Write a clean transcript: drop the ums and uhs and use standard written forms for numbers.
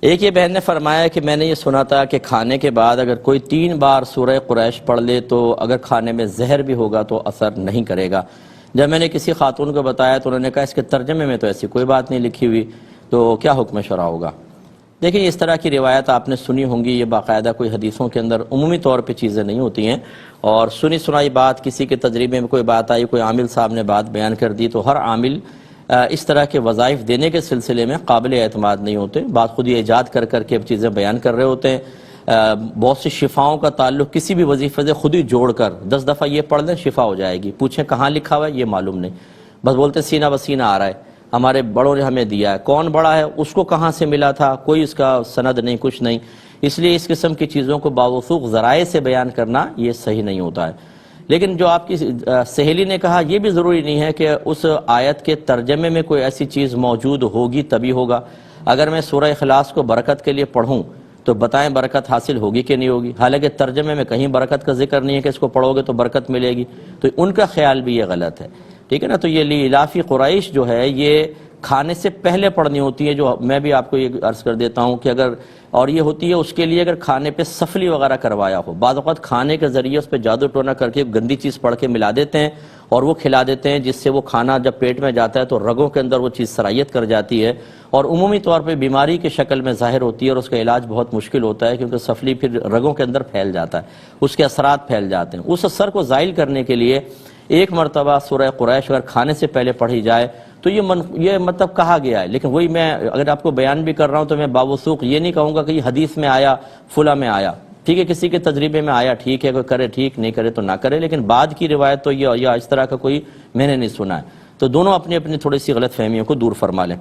ایک یہ بہن نے فرمایا کہ میں نے یہ سنا تھا کہ کھانے کے بعد اگر کوئی 3 بار سورہ قریش پڑھ لے تو اگر کھانے میں زہر بھی ہوگا تو اثر نہیں کرے گا۔ جب میں نے کسی خاتون کو بتایا تو انہوں نے کہا اس کے ترجمے میں تو ایسی کوئی بات نہیں لکھی ہوئی، تو کیا حکم شرع ہوگا؟ دیکھیں اس طرح کی روایت آپ نے سنی ہوں گی، یہ باقاعدہ کوئی حدیثوں کے اندر عمومی طور پہ چیزیں نہیں ہوتی ہیں، اور سنی سنائی بات کسی کے تجربے میں کوئی بات آئی، کوئی عامل صاحب نے بات بیان کر دی، تو ہر عامل اس طرح کے وظائف دینے کے سلسلے میں قابل اعتماد نہیں ہوتے۔ بعض خود ہی ایجاد کر کے چیزیں بیان کر رہے ہوتے ہیں۔ بہت سی شفاؤں کا تعلق کسی بھی وظیفے سے خود ہی جوڑ کر 10 دفعہ یہ پڑھ لیں شفا ہو جائے گی، پوچھیں کہاں لکھا ہوا ہے یہ معلوم نہیں، بس بولتے سینہ بسینہ آ رہا ہے، ہمارے بڑوں نے ہمیں دیا ہے، کون بڑا ہے، اس کو کہاں سے ملا تھا، کوئی اس کا سند نہیں، کچھ نہیں۔ اس لیے اس قسم کی چیزوں کو باوثوق ذرائع سے بیان کرنا یہ صحیح نہیں ہوتا ہے۔ لیکن جو آپ کی سہیلی نے کہا یہ بھی ضروری نہیں ہے کہ اس آیت کے ترجمے میں کوئی ایسی چیز موجود ہوگی تبھی ہوگا۔ اگر میں سورہ اخلاص کو برکت کے لیے پڑھوں تو بتائیں برکت حاصل ہوگی کہ نہیں ہوگی، حالانکہ ترجمے میں کہیں برکت کا ذکر نہیں ہے کہ اس کو پڑھو گے تو برکت ملے گی، تو ان کا خیال بھی یہ غلط ہے، ٹھیک ہے نا۔ تو یہ لیلافی قریش جو ہے یہ کھانے سے پہلے پڑھنی ہوتی ہے، جو میں بھی آپ کو یہ عرض کر دیتا ہوں کہ اگر، اور یہ ہوتی ہے اس کے لیے اگر کھانے پہ سفلی وغیرہ کروایا ہو، بعض اوقات کھانے کے ذریعے اس پہ جادو ٹونا کر کے گندی چیز پڑھ کے ملا دیتے ہیں اور وہ کھلا دیتے ہیں، جس سے وہ کھانا جب پیٹ میں جاتا ہے تو رگوں کے اندر وہ چیز سرایت کر جاتی ہے اور عمومی طور پہ بیماری کی شکل میں ظاہر ہوتی ہے، اور اس کا علاج بہت مشکل ہوتا ہے کیونکہ سفلی پھر رگوں کے اندر پھیل جاتا ہے، اس کے اثرات پھیل جاتے ہیں۔ اس اثر کو زائل کرنے کے لیے ایک مرتبہ سورہ قریش اگر کھانے سے پہلے پڑھی جائے تو یہ مطلب کہا گیا ہے، لیکن وہی میں اگر آپ کو بیان بھی کر رہا ہوں تو میں باوثوق یہ نہیں کہوں گا کہ یہ حدیث میں آیا، فلاں میں آیا، ٹھیک ہے، کسی کے تجربے میں آیا ٹھیک ہے، کوئی کرے ٹھیک، نہیں کرے تو نہ کرے، لیکن بعد کی روایت تو یہ اس طرح کا کوئی میں نے نہیں سنا ہے۔ تو دونوں اپنی اپنی تھوڑی سی غلط فہمیوں کو دور فرما لیں۔